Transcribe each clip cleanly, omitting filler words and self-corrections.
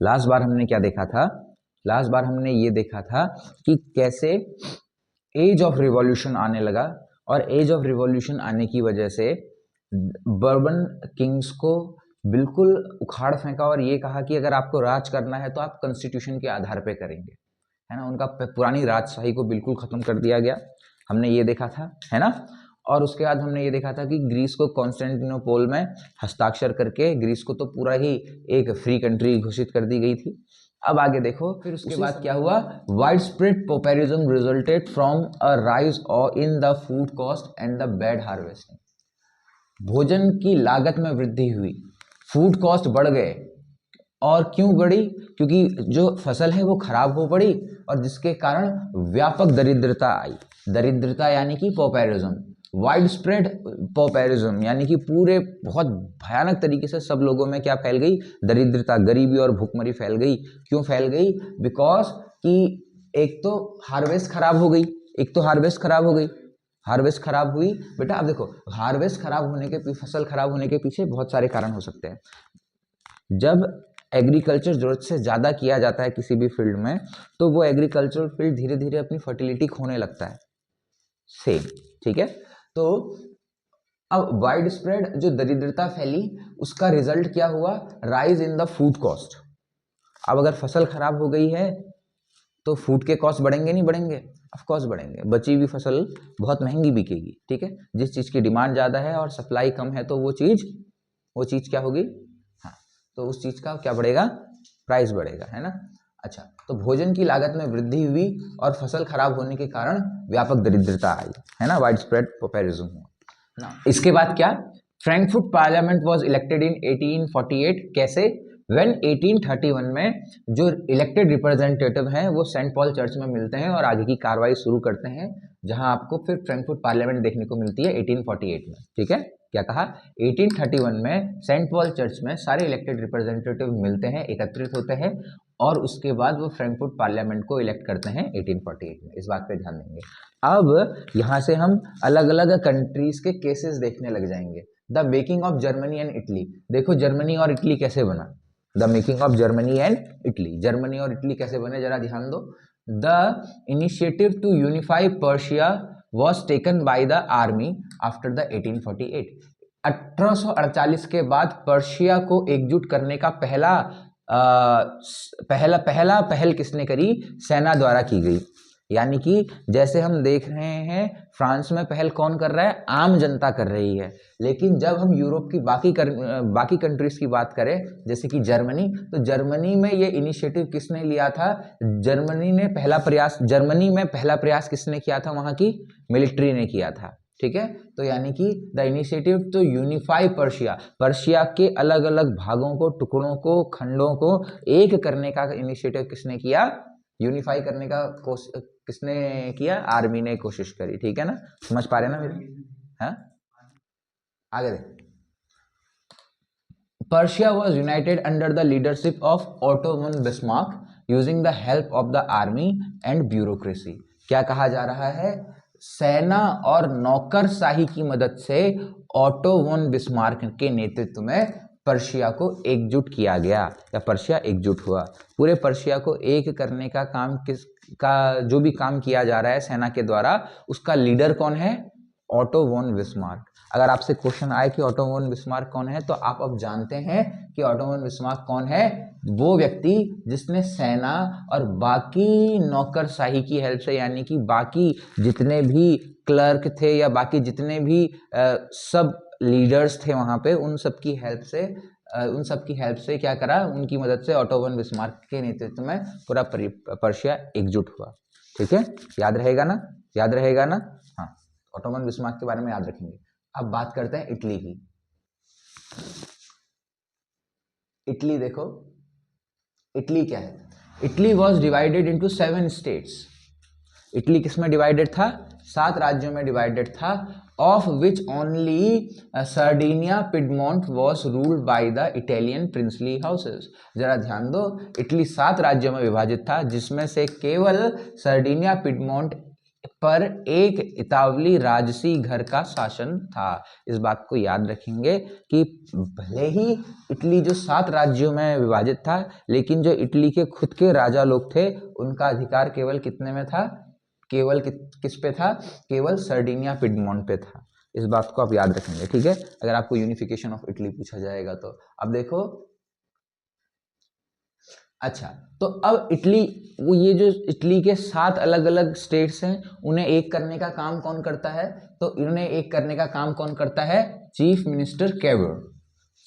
Last बार हमने क्या देखा था? लास्ट बार हमने ये देखा था कि कैसे एज ऑफ रिवॉल्यूशन आने लगा, और एज ऑफ रिवॉल्यूशन आने की वजह से बर्बन किंग्स को बिल्कुल उखाड़ फेंका और ये कहा कि अगर आपको राज करना है तो आप कॉन्स्टिट्यूशन के आधार पे करेंगे, है ना। उनका पुरानी राजशाही को बिल्कुल खत्म कर दिया गया, हमने ये देखा था, है ना। और उसके बाद हमने ये देखा था कि ग्रीस को कॉन्स्टेंटिनोपोल में हस्ताक्षर करके ग्रीस को तो पूरा ही एक फ्री कंट्री घोषित कर दी गई थी। अब आगे देखो, फिर उसके बाद क्या हुआ? Wide spread populism resulted from a rise in the food cost and the bad harvesting. भोजन की लागत में वृद्धि हुई, फूड कॉस्ट बढ़ गए, और क्यों बढ़ी? क्योंकि जो फसल है वो खराब हो पड़ी, और जिसके कारण व्यापक दरिद्रता आई। दरिद्रता यानी कि पॉपुलिज्म, वाइड स्प्रेड पॉपुलिज्म यानी कि पूरे बहुत भयानक तरीके से सब लोगों में क्या फैल गई? दरिद्रता, गरीबी और भुखमरी फैल गई। क्यों फैल गई? बिकॉज कि एक तो हार्वेस्ट खराब हो गई, हार्वेस्ट खराब हुई। बेटा अब देखो, हार्वेस्ट खराब होने के, फसल खराब होने के पीछे बहुत सारे कारण हो सकते हैं। जब एग्रीकल्चर जरूरत से ज़्यादा किया जाता है किसी भी फील्ड में, तो वो एग्रीकल्चर फील्ड धीरे धीरे अपनी फर्टिलिटी खोने लगता है, सेम, ठीक है। तो अब वाइड स्प्रेड जो दरिद्रता फैली, उसका रिजल्ट क्या हुआ? Rise in the food cost. अब अगर फसल खराब हो गई है तो फूड के कॉस्ट बढ़ेंगे, नहीं बढ़ेंगे? ऑफ कोर्स बढ़ेंगे। बची हुई फसल बहुत महंगी बिकेगी, ठीक है। जिस चीज़ की डिमांड ज़्यादा है और सप्लाई कम है तो वो चीज़ क्या होगी? हाँ, तो उस चीज़ का क्या बढ़ेगा? प्राइस बढ़ेगा, है ना। अच्छा, तो भोजन की लागत में वृद्धि हुई और फसल खराब होने के कारण व्यापक दरिद्रता आई, है ना, वाइड स्प्रेड पॉपुलिज्म हुआ ना। इसके बाद क्या? फ्रैंकफर्ट पार्लियामेंट वॉज इलेक्टेड इन 1848। कैसे? व्हेन 1831 में जो इलेक्टेड रिप्रेजेंटेटिव हैं वो सेंट पॉल चर्च में मिलते हैं और आगे की कार्रवाई शुरू करते हैं, जहां आपको फिर फ्रैंकफर्ट पार्लियामेंट देखने को मिलती है 1848 में, ठीक है। क्या कहा? 1831 में सेंट पॉल चर्च में सारे इलेक्टेड रिप्रेजेंटेटिव मिलते हैं, एकत्रित होते हैं, और उसके बाद वो फ्रैंकफर्ट पार्लियामेंट को इलेक्ट करते हैं 1848 में। इस बात पे ध्यान देंगे। अब यहाँ से हम अलग अलग कंट्रीज के केसेस देखने लग जाएंगे। The making of Germany and Italy. देखो जर्मनी और इटली कैसे बना। The making of Germany and Italy, Germany और इटली कैसे बने, जरा ध्यान दो। The initiative to unify Prussia was taken by the army after the 1848। 1848 के बाद पर्शिया को एकजुट करने का पहल किसने करी? सेना द्वारा की गई। यानी कि जैसे हम देख रहे हैं फ्रांस में पहल कौन कर रहा है? आम जनता कर रही है। लेकिन जब हम यूरोप की बाकी कंट्रीज की बात करें, जैसे कि जर्मनी, तो जर्मनी में ये इनिशिएटिव किसने लिया था? जर्मनी में पहला प्रयास किसने किया था? वहां की मिलिट्री ने किया था, ठीक है। तो यानी कि the initiative to unify Prussia के अलग अलग भागों को, टुकड़ों को, खंडों को एक करने का इनिशिएटिव किसने किया? यूनिफाई करने का किसने किया? आर्मी ने कोशिश करी, ठीक है ना। समझ पा रहे ना मेरे? हाँ, आगे देख। Persia was United under the leadership of auto von Bismarck using the help of the army and bureaucracy. क्या कहा जा रहा है? सेना और नौकरशाही की मदद से ऑटो वन बिस्मार्क के नेतृत्व में पर्शिया को एकजुट किया गया, या पर्शिया एकजुट हुआ। पूरे पर्शिया को एक करने का काम जो भी काम किया जा रहा है सेना के द्वारा, उसका लीडर कौन है? Auto von Bismarck. अगर आपसे क्वेश्चन आए कि ऑटो वन बिस्मार्क कौन है, तो आप अब जानते हैं कि ऑटो वन बिस्मार्क कौन है। वो व्यक्ति जिसने सेना और बाकी नौकरशाही की हेल्प से, यानी कि बाकी जितने भी क्लर्क थे या बाकी जितने भी सब लीडर्स थे वहां पे, उन सब की हेल्प से क्या करा? उनकी मदद से ऑटो वन बिस्मार्क के नेतृत्व में पूरा पर्शिया एकजुट हुआ, ठीक है। याद रहेगा ना? हाँ, ऑटो वन बिस्मार्क के बारे में याद रखेंगे। अब बात करते हैं इटली की। इटली देखो, इटली क्या है? Italy was divided into 7 states. Italy किसमें डिवाइडेड था? 7 राज्यों में डिवाइडेड था, of which only Sardinia Piedmont was ruled by the Italian princely houses. जरा ध्यान दो, इटली 7 राज्यों में विभाजित था, जिसमें से केवल सर्डिनिया पिडमोंट पर एक इतावली राजसी घर का शासन था। इस बात को याद रखेंगे कि भले ही इटली जो 7 राज्यों में विभाजित था, लेकिन जो इटली के खुद के राजा लोग थे उनका अधिकार केवल कितने में था, केवल किस पे था, केवल सर्डिनिया पिडमोंट पे था। इस बात को आप याद रखेंगे, ठीक है। अगर आपको यूनिफिकेशन ऑफ इटली पूछा जाएगा तो अब देखो, अच्छा तो अब इटली, वो ये जो इटली के 7 अलग अलग स्टेट्स हैं उन्हें एक करने का काम कौन करता है, तो इन्हें एक करने का काम कौन करता है, chief minister Cavour.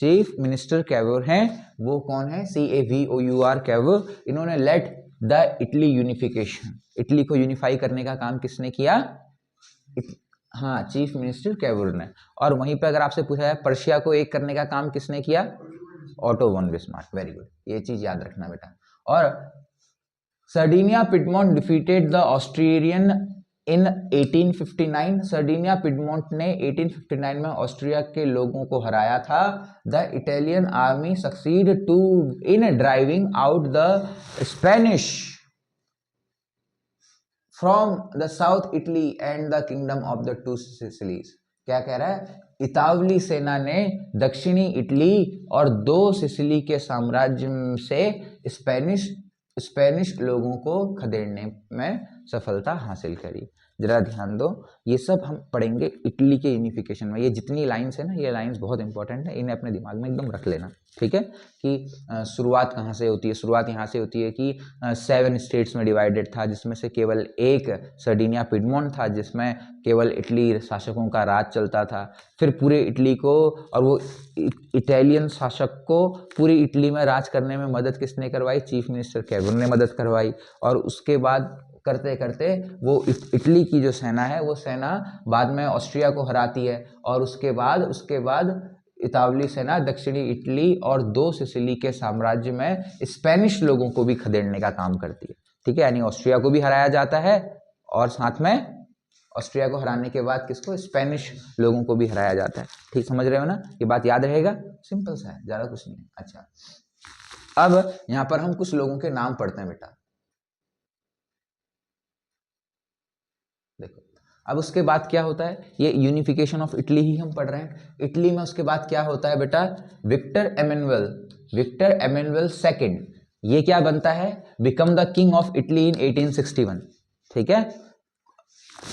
Chief minister Cavour हैं, वो कौन है, CAVOUR कैवर। इन्होंने let the Italy unification, Italy को यूनिफाई करने का काम किसने किया, हाँ चीफ मिनिस्टर कैवर ने। और वहीं पे अगर आपसे पूछा जाए पर्शिया को एक करने का काम किसने किया, Otto von Bismarck. Very good, ये चीज याद रखना बेटा। और Sardinia Piedmont defeated the Austrian in 1859। Sardinia Piedmont ने 1859 में ऑस्ट्रिया के लोगों को हराया था। The Italian army succeed to in driving out the Spanish from the south Italy and the kingdom of the two Sicilies. क्या कह रहा है, इतावली सेना ने दक्षिणी इटली और 2 सिसिली के साम्राज्य से स्पेनिश लोगों को खदेड़ने में सफलता हासिल करी। जरा ध्यान दो, ये सब हम पढ़ेंगे इटली के यूनिफिकेशन में। ये जितनी लाइंस है ना, ये लाइंस बहुत इंपॉर्टेंट है, इन्हें अपने दिमाग में एकदम रख लेना, ठीक है। कि शुरुआत कहाँ से होती है, शुरुआत यहाँ से होती है कि 7 स्टेट्स में डिवाइडेड था, जिसमें से केवल एक सर्डिनिया पिडमोंट था जिसमें केवल इटली शासकों का राज चलता था। फिर पूरे इटली को, और वो इटालियन शासक को पूरी इटली में राज करने में मदद किसने करवाई, चीफ मिनिस्टर कैवर ने मदद करवाई। और उसके बाद करते करते वो इटली की जो सेना है, वो सेना बाद में ऑस्ट्रिया को हराती है, और उसके बाद इतावली सेना दक्षिणी इटली और 2 सिसिली के साम्राज्य में स्पेनिश लोगों को भी खदेड़ने का काम करती है, ठीक है। यानी ऑस्ट्रिया को भी हराया जाता है, और साथ में ऑस्ट्रिया को हराने के बाद किसको, स्पेनिश लोगों को भी हराया जाता है। ठीक समझ रहे हो ना, ये बात याद रहेगा, सिंपल सा है, ज़्यादा कुछ नहीं है। अच्छा, अब यहाँ पर हम कुछ लोगों के नाम पढ़ते हैं बेटा, देखो। अब उसके बाद क्या होता है, ये यूनिफिकेशन ऑफ इटली ही हम पढ़ रहे हैं। इटली में उसके बाद क्या होता है बेटा, विक्टर एमेनुअल सेकंड, ये क्या बनता है, become the king of Italy इन 1861, ठीक है।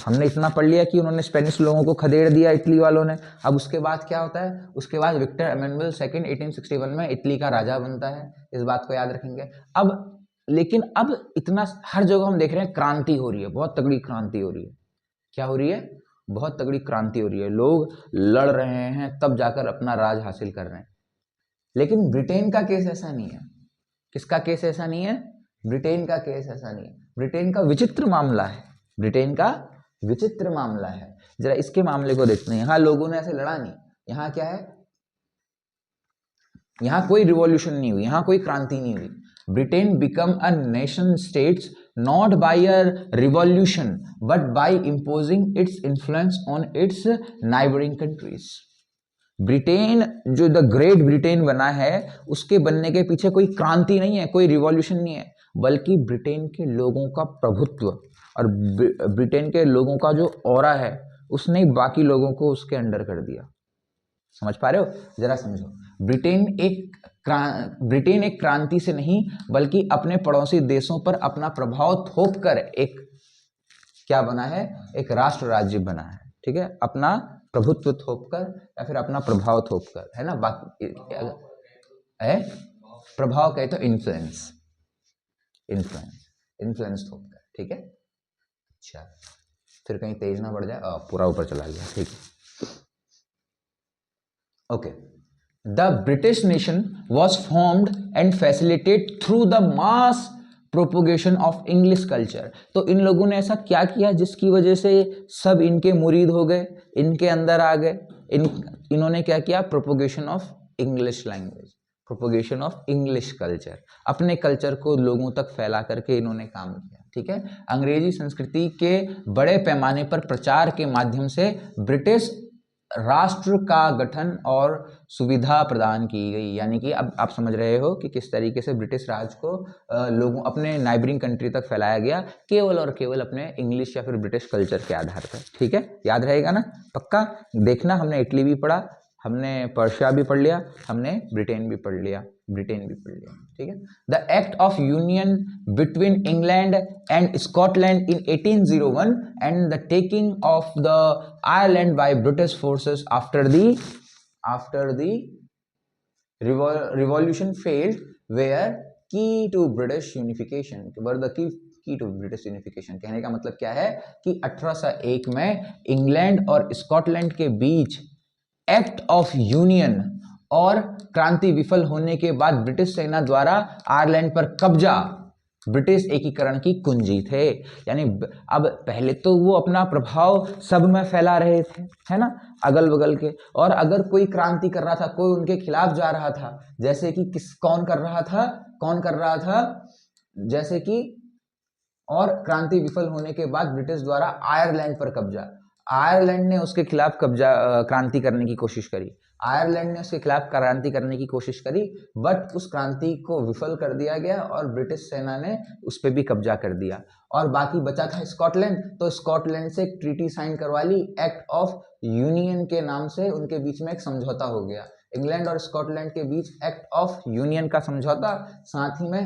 हमने इतना पढ़ लिया कि उन्होंने स्पेनिश लोगों को खदेड़ दिया इटली वालों ने। अब उसके बाद क्या होता है, उसके बाद विक्टर एमेनुअल सेकंड 1861 में इटली का राजा बनता है, इस बात को याद रखेंगे। अब लेकिन अब इतना हर जगह हम देख रहे हैं क्रांति हो रही है, बहुत तगड़ी क्रांति हो रही है। क्या हो रही है, बहुत तगड़ी क्रांति हो रही है, लोग लड़ रहे हैं तब जाकर अपना राज हासिल कर रहे हैं। लेकिन ब्रिटेन का केस ऐसा नहीं है। किसका केस ऐसा नहीं है, ब्रिटेन का केस ऐसा नहीं है। ब्रिटेन का विचित्र मामला है, ब्रिटेन का विचित्र मामला है। जरा इसके मामले को देखते हैं। यहाँ लोगों ने ऐसे लड़ा नहीं, यहाँ क्या है, यहाँ कोई रिवॉल्यूशन नहीं हुई, यहाँ कोई क्रांति नहीं हुई। Britain become a nation states not by a revolution but by imposing its influence on its neighboring countries। Britain जो द ग्रेट ब्रिटेन बना है, उसके बनने के पीछे कोई क्रांति नहीं है, कोई रिवॉल्यूशन नहीं है, बल्कि ब्रिटेन के लोगों का प्रभुत्व और ब्रिटेन के लोगों का जो ऑरा है, उसने बाकी लोगों को उसके अंडर कर दिया। समझ पा रहे हो, जरा समझो। ब्रिटेन एक क्रांति से नहीं, बल्कि अपने पड़ोसी देशों पर अपना प्रभाव थोपकर एक क्या बना है, एक राष्ट्र राज्य बना है, ठीक है। अपना प्रभुत्व थोपकर या फिर अपना प्रभाव थोपकर, है ना। बाकी है प्रभाव कहे तो इन्फ्लुएंस थोपकर, ठीक है। अच्छा, फिर कहीं तेज ना बढ़ जाए, पूरा ऊपर चला गया, ठीक है। Okay. The British nation was formed and facilitated through the mass propagation of English culture। तो इन लोगों ने ऐसा क्या किया जिसकी वजह से सब इनके मुरीद हो गए, इनके अंदर आ गए। इन्होंने क्या किया, propagation of English language, propagation of English culture, अपने कल्चर को लोगों तक फैला करके इन्होंने काम किया, ठीक है। अंग्रेजी संस्कृति के बड़े पैमाने पर प्रचार के माध्यम से ब्रिटिश राष्ट्र का गठन और सुविधा प्रदान की गई। यानी कि अब आप समझ रहे हो कि किस तरीके से ब्रिटिश राज को लोगों अपने नाइबरिंग कंट्री तक फैलाया गया, केवल और केवल अपने इंग्लिश या फिर ब्रिटिश कल्चर के आधार पर। ठीक है, याद रहेगा ना पक्का। देखना, हमने इटली भी पढ़ा, हमने पर्शिया भी पढ़ लिया, हमने ब्रिटेन भी पढ़ लिया। ठीक है। The act of union between England and Scotland in 1801 and the taking of the Ireland by British forces after the revolution failed were key to British unification, were the key to British unification। कहने का मतलब क्या है कि 1801 में England और Scotland के बीच act of union और क्रांति विफल होने के बाद ब्रिटिश सेना द्वारा आयरलैंड पर कब्जा ब्रिटिश एकीकरण की कुंजी थे। यानी अब पहले तो वो अपना प्रभाव सब में फैला रहे थे, है ना, अगल बगल के, और अगर कोई क्रांति कर रहा था, कोई उनके खिलाफ जा रहा था, जैसे कि कौन कर रहा था, जैसे कि, और क्रांति विफल होने के बाद ब्रिटिश द्वारा आयरलैंड पर कब्जा, आयरलैंड ने उसके खिलाफ क्रांति करने की कोशिश करी, बट उस क्रांति को विफल कर दिया गया और ब्रिटिश सेना ने उस पर भी कब्जा कर दिया। और बाकी बचा था स्कॉटलैंड, तो स्कॉटलैंड से ट्रीटी साइन करवा ली, एक्ट ऑफ यूनियन के नाम से उनके बीच में एक समझौता हो गया, इंग्लैंड और स्कॉटलैंड के बीच एक्ट ऑफ यूनियन का समझौता। साथ ही में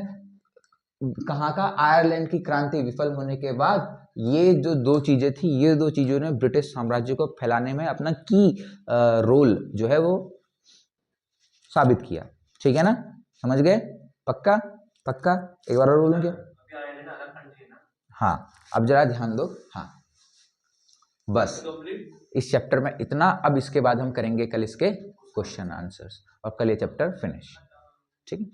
कहाँ का, आयरलैंड की क्रांति विफल होने के बाद ये जो दो चीजें थी, ये दो चीजों ने ब्रिटिश साम्राज्य को फैलाने में अपना की रोल जो है वो साबित किया। ठीक है ना, समझ गए, पक्का। एक बार और बोलूं क्या? हाँ, अब जरा ध्यान दो। हाँ, बस इस चैप्टर में इतना। अब इसके बाद हम करेंगे कल इसके क्वेश्चन आंसर्स, और कल ये चैप्टर फिनिश। ठीक है।